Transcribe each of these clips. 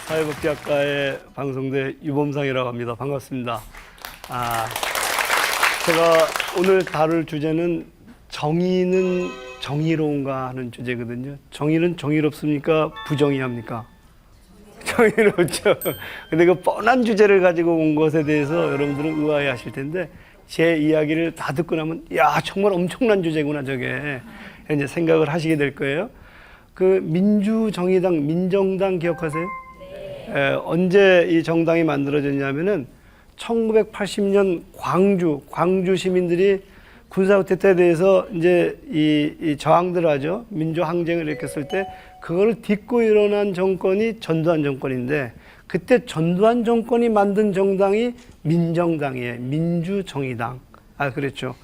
사회복지학과의 방송대 유범상이라고 합니다. 반갑습니다. 제가 오늘 다룰 주제는 정의는 정의로운가 하는 주제거든요. 정의는 정의롭습니까? 부정의합니까? 정의롭죠. 근데 그 뻔한 주제를 가지고 온 것에 대해서 여러분들은 의아해 하실 텐데 제 이야기를 다 듣고 나면 야, 정말 엄청난 주제구나 저게. 이제 생각을 하시게 될 거예요. 그 민주정의당, 민정당 기억하세요? 언제 이 정당이 만들어졌냐면은 1980년 광주 시민들이 군사후퇴 때 대해서 이제 이 저항들 하죠. 민주항쟁을 일으켰을 때 그걸 딛고 일어난 정권이 전두환 정권인데 그때 전두환 정권이 만든 정당이 민정당이에요. 민주정의당. 그랬죠.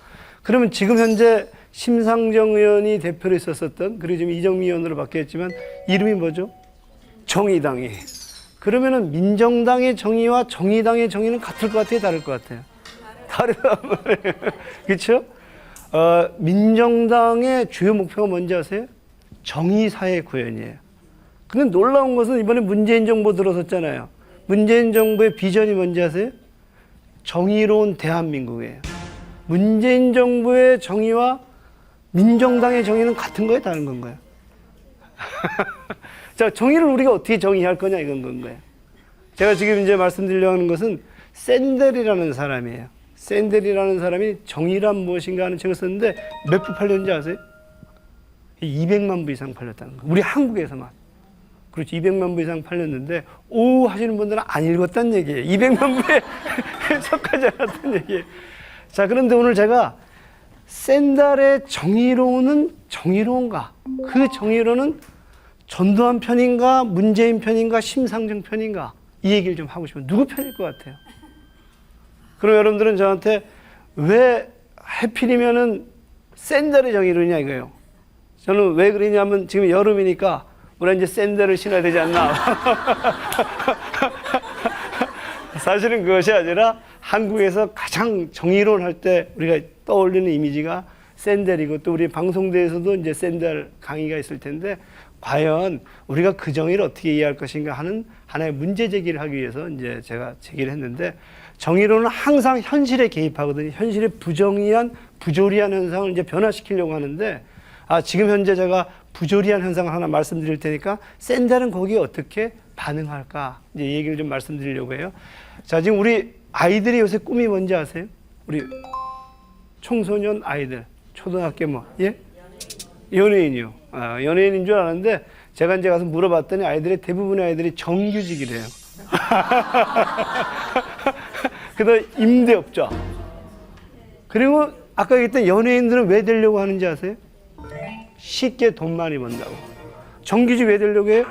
그러면 지금 현재 심상정 의원이 대표로 있었었던, 그리고 지금 이정미 의원으로 바뀌었지만 이름이 뭐죠? 정의당이. 그러면은 민정당의 정의와 정의당의 정의는 같을 것 같아요, 다를 것 같아요? 다르단 말이에요. 그렇죠? 민정당의 주요 목표가 뭔지 아세요? 정의사회 구현이에요. 근데 놀라운 것은 이번에 문재인 정부 들어섰잖아요. 문재인 정부의 비전이 뭔지 아세요? 정의로운 대한민국이에요. 문재인 정부의 정의와 민정당의 정의는 같은 거예요, 다른 건가요? 자, 정의를 우리가 어떻게 정의할 거냐 이건 건가요. 제가 지금 이제 말씀드리려고 하는 것은 샌델이라는 사람이에요. 샌델이라는 사람이 정의란 무엇인가 하는 책을 썼는데 몇 부 팔렸는지 아세요? 200만 부 이상 팔렸다는 거예요. 우리 한국에서만. 그렇지, 200만 부 이상 팔렸는데 오 하시는 분들은 안 읽었다는 얘기예요. 200만 부에 속하지 않았다는 얘기예요. 자, 그런데 오늘 제가 샌달의 정의로운은 정의로운가? 그 정의로는 전두환 편인가, 문재인 편인가, 심상정 편인가? 이 얘기를 좀 하고 싶어요. 누구 편일 것 같아요? 그럼 여러분들은 저한테 왜 하필이면은 샌들의 정의로냐 이거예요. 저는 왜 그러냐면 지금 여름이니까 우리가 이제 샌들을 신어야 되지 않나. 사실은 그것이 아니라 한국에서 가장 정의로운 할 때 우리가 떠올리는 이미지가 샌들이고 또 우리 방송대에서도 이제 샌들 강의가 있을 텐데 과연 우리가 그 정의를 어떻게 이해할 것인가 하는 하나의 문제 제기를 하기 위해서 이제 제가 제기를 했는데 정의로는 항상 현실에 개입하거든요. 현실의 부정의한, 부조리한 현상을 이제 변화시키려고 하는데 지금 현재 제가 부조리한 현상을 하나 말씀드릴 테니까 샌들은 거기에 어떻게 반응할까 이제 얘기를 좀 말씀드리려고 해요. 자, 지금 우리 아이들이 요새 꿈이 뭔지 아세요? 우리 청소년 아이들, 초등학교 예? 연예인이요. 연예인인 줄 알았는데 제가 이제 가서 물어봤더니 대부분의 아이들이 정규직이래요. 그다음 임대업자. 그리고 아까 얘기했던 연예인들은 왜 되려고 하는지 아세요? 쉽게 돈 많이 번다고. 정규직 왜 되려고 해요?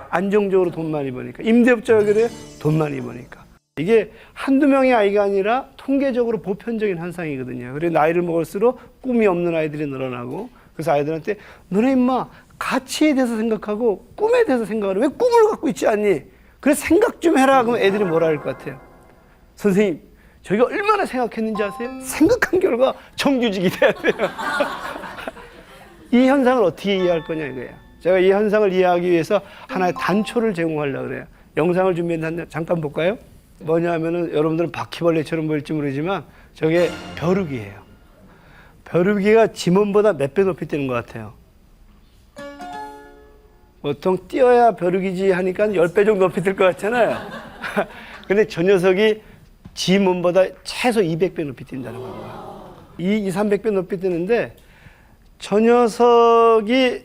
안정적으로 돈 많이 버니까. 임대업자 왜 그래요? 돈 많이 버니까. 이게 한두 명의 아이가 아니라 통계적으로 보편적인 현상이거든요. 그래서 나이를 먹을수록 꿈이 없는 아이들이 늘어나고 그래서 아이들한테 너네 임마 가치에 대해서 생각하고 꿈에 대해서 생각하라. 왜 꿈을 갖고 있지 않니? 그래 생각 좀 해라. 그러면 애들이 뭐라 할 것 같아요? 선생님 저희가 얼마나 생각했는지 아세요? 생각한 결과 정규직이 돼야 돼요. 이 현상을 어떻게 이해할 거냐 이거예요. 제가 이 현상을 이해하기 위해서 하나의 단초를 제공하려고 그래요. 영상을 준비했는데 잠깐 볼까요? 뭐냐면은 여러분들은 바퀴벌레처럼 보일지 모르지만 저게 벼룩이에요. 벼룩이가 지문보다 몇 배 높이 뛰는 것 같아요. 보통 뛰어야 벼룩이지 하니까 10배 정도 높이 뛸 것 같잖아요. 근데 저 녀석이 지문보다 최소 200배 높이 뛴다는 거예요. 300배 높이 뛰는데 저 녀석이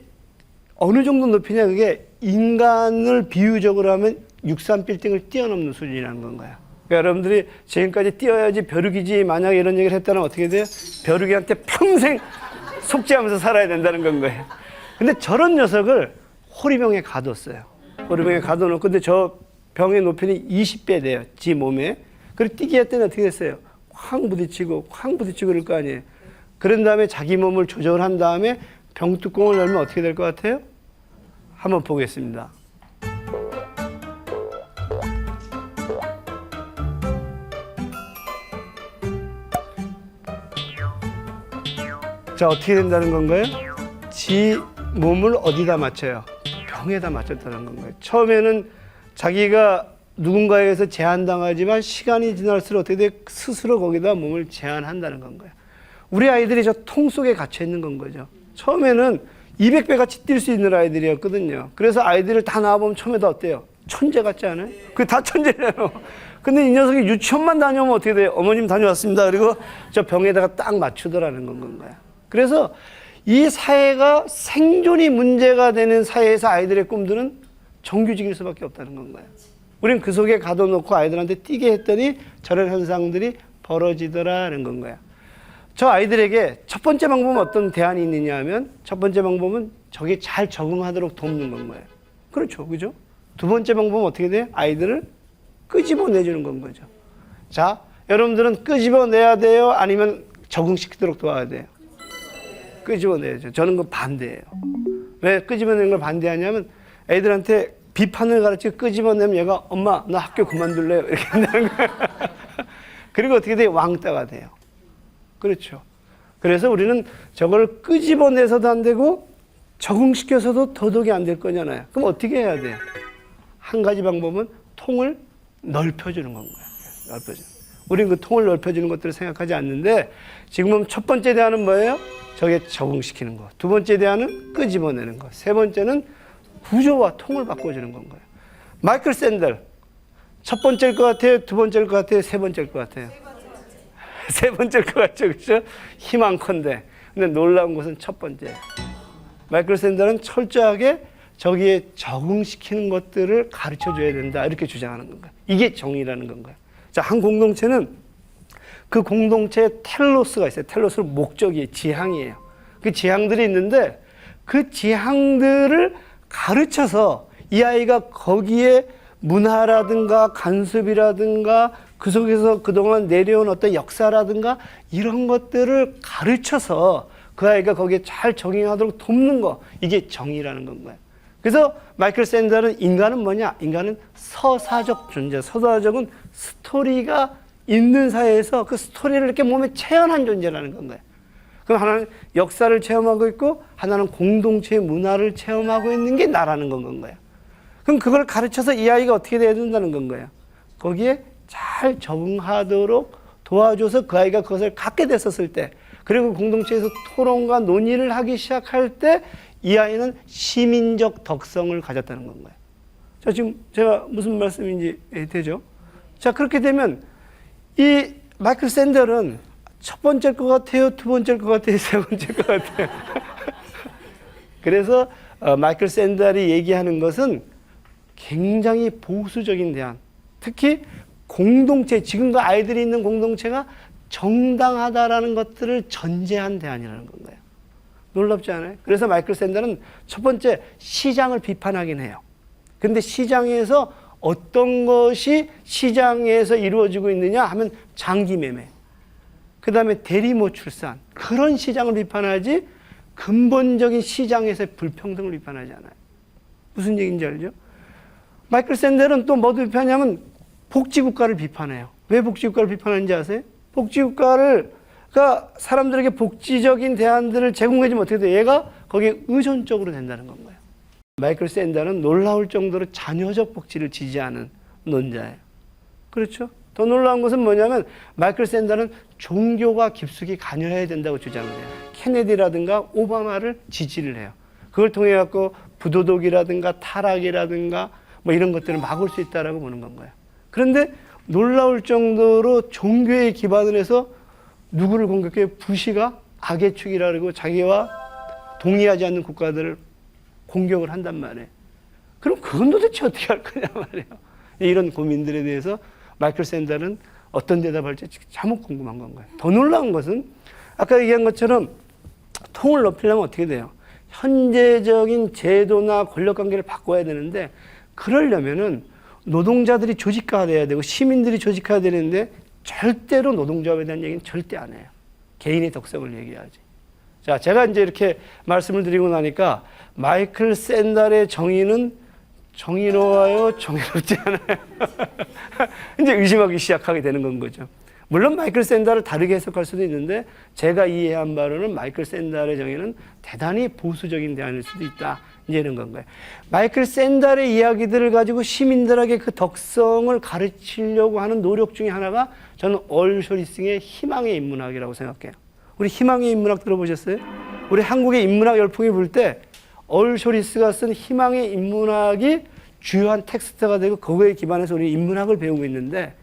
어느 정도 높이냐 그게 인간을 비유적으로 하면 63빌딩을 뛰어넘는 수준이라는 건가요. 그러니까 여러분들이 지금까지 뛰어야지 벼룩이지 만약에 이런 얘기를 했다면 어떻게 돼요? 벼룩이한테 평생 속죄하면서 살아야 된다는 건 거예요. 근데 저런 녀석을 호리병에 가뒀어요. 호리병에 가둬놓고, 근데 저 병의 높이는 20배 돼요, 지 몸에. 그리고 뛰기 할 때는 어떻게 됐어요? 쾅 부딪히고 그럴 거 아니에요. 그런 다음에 자기 몸을 조절한 다음에 병뚜껑을 열면 어떻게 될 것 같아요? 한번 보겠습니다. 자, 어떻게 된다는 건가요? 지 몸을 어디다 맞춰요? 병에다 맞췄다는 건가요? 처음에는 자기가 누군가에 의해서 제한당하지만 시간이 지날수록 어떻게 돼? 스스로 거기다 몸을 제한한다는 건가요? 우리 아이들이 저 통 속에 갇혀 있는 건 거죠. 처음에는 200배 같이 뛸 수 있는 아이들이었거든요. 그래서 아이들을 다 낳아보면 처음에 다 어때요? 천재 같지 않아요? 그게 다 천재잖아요. 근데 이 녀석이 유치원만 다녀오면 어떻게 돼요? 어머님 다녀왔습니다. 그리고 저 병에다가 딱 맞추더라는 건가요? 그래서 이 사회가 생존이 문제가 되는 사회에서 아이들의 꿈들은 정규직일 수밖에 없다는 건가요? 우린 그 속에 가둬놓고 아이들한테 뛰게 했더니 저런 현상들이 벌어지더라는 건가요? 저 아이들에게 첫 번째 방법은 어떤 대안이 있느냐 하면 첫 번째 방법은 저게 잘 적응하도록 돕는 건 거예요. 그렇죠. 그죠? 두 번째 방법은 어떻게 돼요? 아이들을 끄집어내주는 건 거죠. 자, 여러분들은 끄집어내야 돼요? 아니면 적응시키도록 도와야 돼요? 끄집어내야죠. 저는 그 반대예요. 왜 끄집어내는 걸 반대하냐면 애들한테 비판을 가르치고 끄집어내면 얘가 엄마 나 학교 그만둘래요 이렇게 한다는 거예요. 그리고 어떻게 돼요? 왕따가 돼요. 그렇죠. 그래서 우리는 저걸 끄집어내서도 안 되고 적응시켜서도 더더욱이 안 될 거잖아요. 그럼 어떻게 해야 돼요? 한 가지 방법은 통을 넓혀주는 건 거예요. 넓혀주는. 우리는 그 통을 넓혀주는 것들을 생각하지 않는데 지금은 첫 번째 대안은 뭐예요? 저게 적응시키는 거. 두 번째 대안은 끄집어내는 거. 세 번째는 구조와 통을 바꿔주는 건 거예요. 마이클 샌델. 첫 번째일 것 같아요? 두 번째일 것 같아요? 세 번째일 것 같아요? 세 번째일 것 같죠? 그렇죠? 희망컨대. 근데 놀라운 것은 첫 번째. 마이클 샌델은 철저하게 저기에 적응시키는 것들을 가르쳐줘야 된다. 이렇게 주장하는 건가요? 이게 정의라는 건가요? 자, 한 공동체는 그 공동체에 텔로스가 있어요. 텔로스는 목적이에요. 지향이에요. 그 지향들이 있는데 그 지향들을 가르쳐서 이 아이가 거기에 문화라든가 간섭이라든가 그 속에서 그동안 내려온 어떤 역사라든가 이런 것들을 가르쳐서 그 아이가 거기에 잘 적응하도록 돕는 거. 이게 정의라는 건가요? 그래서 마이클 샌델은 인간은 뭐냐? 인간은 서사적 존재. 서사적은 스토리가 있는 사회에서 그 스토리를 이렇게 몸에 체현한 존재라는 건가요? 그럼 하나는 역사를 체험하고 있고 하나는 공동체의 문화를 체험하고 있는 게 나라는 건가요? 그럼 그걸 가르쳐서 이 아이가 어떻게 돼야 된다는 건가요? 거기에 잘 적응하도록 도와줘서 그 아이가 그것을 갖게 됐었을 때 그리고 공동체에서 토론과 논의를 하기 시작할 때 이 아이는 시민적 덕성을 가졌다는 건가요? 자, 지금 제가 무슨 말씀인지 되죠? 자, 그렇게 되면 이 마이클 샌델은 첫 번째일 것 같아요? 두 번째일 것 같아요? 세 번째일 것 같아요? 그래서 마이클 샌델이 얘기하는 것은 굉장히 보수적인 대안. 특히 공동체, 지금도 아이들이 있는 공동체가 정당하다라는 것들을 전제한 대안이라는 건가요? 놀랍지 않아요? 그래서 마이클 샌델은 첫 번째 시장을 비판하긴 해요. 근데 시장에서 어떤 것이 시장에서 이루어지고 있느냐 하면 장기 매매, 그 다음에 대리모 출산, 그런 시장을 비판하지 근본적인 시장에서의 불평등을 비판하지 않아요. 무슨 얘기인지 알죠? 마이클 샌델은 또 뭐도 비판하냐면 복지국가를 비판해요. 왜 복지국가를 비판하는지 아세요? 복지국가가 사람들에게 복지적인 대안들을 제공해주면 어떻게 돼요? 얘가 거기에 의존적으로 된다는 건가요? 마이클 샌델은 놀라울 정도로 자녀적 복지를 지지하는 논자예요. 그렇죠? 더 놀라운 것은 뭐냐면 마이클 샌델은 종교가 깊숙이 관여해야 된다고 주장을 해요. 케네디라든가 오바마를 지지를 해요. 그걸 통해 갖고 부도덕이라든가 타락이라든가 뭐 이런 것들을 막을 수 있다라고 보는 건가요? 그런데 놀라울 정도로 종교에 기반을 해서 누구를 공격해? 부시가 악의 축이라고 자기와 동의하지 않는 국가들을 공격을 한단 말이에요. 그럼 그건 도대체 어떻게 할 거냐 말이에요. 이런 고민들에 대해서 마이클 샌델은 어떤 대답할지 참 궁금한 건가요? 더 놀라운 것은 아까 얘기한 것처럼 통을 높이려면 어떻게 돼요? 현재적인 제도나 권력관계를 바꿔야 되는데 그러려면은 노동자들이 조직화돼야 되고 시민들이 조직화돼야 되는데 절대로 노동조합에 대한 얘기는 절대 안 해요. 개인의 덕성을 얘기하지. 자, 제가 이제 이렇게 말씀을 드리고 나니까 마이클 샌달의 정의는 정의로워요, 정의롭지 않아요. 이제 의심하기 시작하게 되는 건 거죠. 물론 마이클 샌달을 다르게 해석할 수도 있는데 제가 이해한 바로는 마이클 샌달의 정의는 대단히 보수적인 대안일 수도 있다. 이제 이런 건가요. 마이클 샌달의 이야기들을 가지고 시민들에게 그 덕성을 가르치려고 하는 노력 중에 하나가 저는 얼쇼리싱의 희망의 인문학이라고 생각해요. 우리 희망의 인문학 들어보셨어요? 우리 한국의 인문학 열풍이 불 때 얼쇼리스가 쓴 희망의 인문학이 주요한 텍스트가 되고 거기에 기반해서 우리 인문학을 배우고 있는데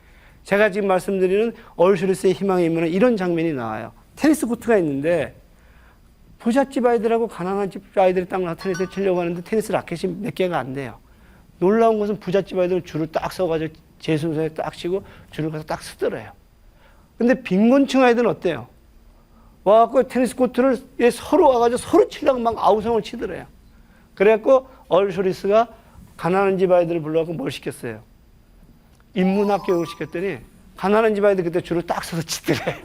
제가 지금 말씀드리는 얼쇼리스의 희망의 인문학 이런 장면이 나와요. 테니스 코트가 있는데 부잣집 아이들하고 가난한 집 아이들이 딱 나와서 테니스를 치려고 하는데 테니스 라켓이 몇 개가 안 돼요. 놀라운 것은 부잣집 아이들은 줄을 딱 서가지고 제 순서에 딱 치고 줄을 가서 딱 쓰더래요. 근데 빈곤층 아이들은 어때요? 와갖고 테니스 코트를 서로 와가지고 서로 치려고 막 아우성을 치더래요. 그래갖고 얼쇼리스가 가난한 집 아이들을 불러갖고 뭘 시켰어요? 인문학 교육을 시켰더니 가난한 집 아이들 그때 줄을 딱 서서 치더래.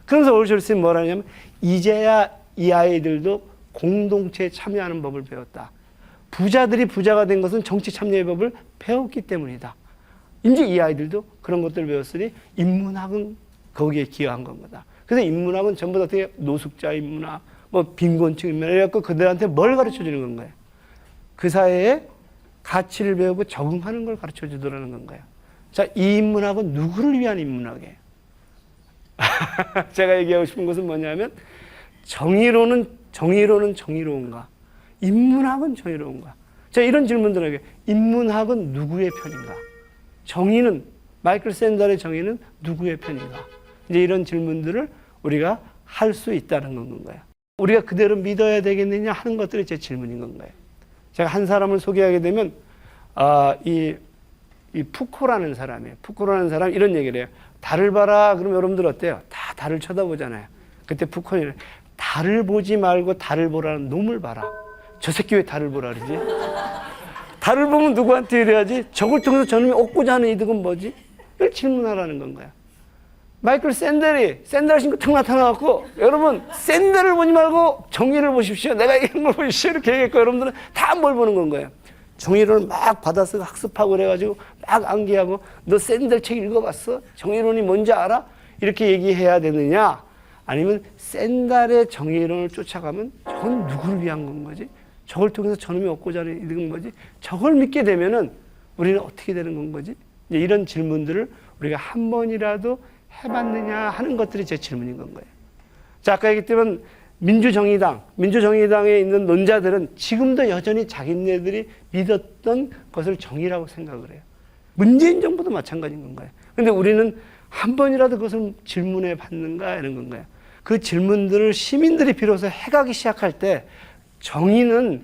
그러면서 얼쇼리스는 뭐라 하냐면 이제야 이 아이들도 공동체에 참여하는 법을 배웠다. 부자들이 부자가 된 것은 정치 참여의 법을 배웠기 때문이다. 이제 이 아이들도 그런 것들을 배웠으니 인문학은 거기에 기여한 겁니다. 그래서 인문학은 전부 다 어떻게 노숙자 인문학, 뭐 빈곤층 인문학 이래갖고 그들한테 뭘 가르쳐 주는 건가요? 그 사회에 가치를 배우고 적응하는 걸 가르쳐 주더라는 건가요? 자, 이 인문학은 누구를 위한 인문학이에요? 제가 얘기하고 싶은 것은 뭐냐면 정의로는 정의로운가? 인문학은 정의로운가? 자, 이런 질문들에게 인문학은 누구의 편인가? 정의는 마이클 샌달의 정의는 누구의 편인가? 이제 이런 질문들을 우리가 할 수 있다는 건가요? 우리가 그대로 믿어야 되겠느냐 하는 것들이 제 질문인 건가요? 제가 한 사람을 소개하게 되면 이 푸코라는 사람이에요. 푸코라는 사람이 이런 얘기를 해요. 달을 봐라. 그럼 여러분들 어때요? 다 달을 쳐다보잖아요. 그때 푸코는 달을 보지 말고 달을 보라는 놈을 봐라. 저 새끼 왜 달을 보라 그러지? 달을 보면 누구한테 이래야지? 저걸 통해서 저놈이 얻고자 하는 이득은 뭐지? 이걸 질문하라는 건가요? 마이클 샌델이 샌들 신고 탁 나타나갖고 여러분 샌들을 보지 말고 정의를 보십시오. 내가 이런 걸 보십시오. 이렇게 얘기했고 여러분들은 다 뭘 보는 건 거예요? 정의론을 막 받아서 학습하고 그래가지고 막 암기하고 너 샌들 책 읽어봤어? 정의론이 뭔지 알아? 이렇게 얘기해야 되느냐? 아니면 샌달의 정의론을 쫓아가면 저건 누구를 위한 건 거지? 저걸 통해서 저놈이 얻고자 하는 이득은 뭐지? 저걸 믿게 되면은 우리는 어떻게 되는 건 거지? 이제 이런 질문들을 우리가 한 번이라도 해봤느냐 하는 것들이 제 질문인 건 거예요. 자, 아까 얘기했지만 민주정의당에 있는 논자들은 지금도 여전히 자기네들이 믿었던 것을 정의라고 생각을 해요. 문재인 정부도 마찬가지인 건가요? 근데 우리는 한 번이라도 그것을 질문해 봤는가 이런 건가요? 그 질문들을 시민들이 비로소 해가기 시작할 때 정의는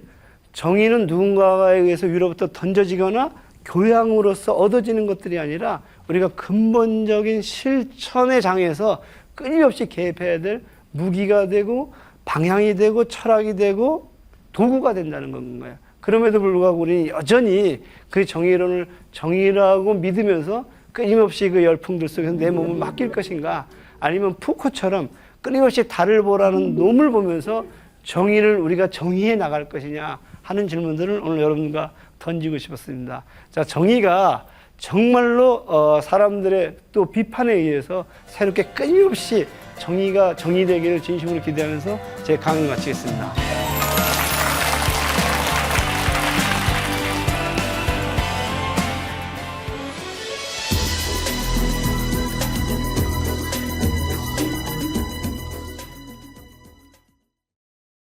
누군가에 의해서 위로부터 던져지거나 교양으로서 얻어지는 것들이 아니라 우리가 근본적인 실천의 장에서 끊임없이 개입해야 될 무기가 되고 방향이 되고 철학이 되고 도구가 된다는 건가요? 그럼에도 불구하고 우리는 여전히 그 정의론을 정의라고 믿으면서 끊임없이 그 열풍들 속에서 내 몸을 맡길 것인가? 아니면 푸코처럼 끊임없이 달을 보라는 놈을 보면서 정의를 우리가 정의해 나갈 것이냐 하는 질문들을 오늘 여러분과 던지고 싶었습니다. 자, 정의가 정말로 사람들의 또 비판에 의해서 새롭게 끊임없이 정의가 정의되기를 진심으로 기대하면서 제 강의를 마치겠습니다.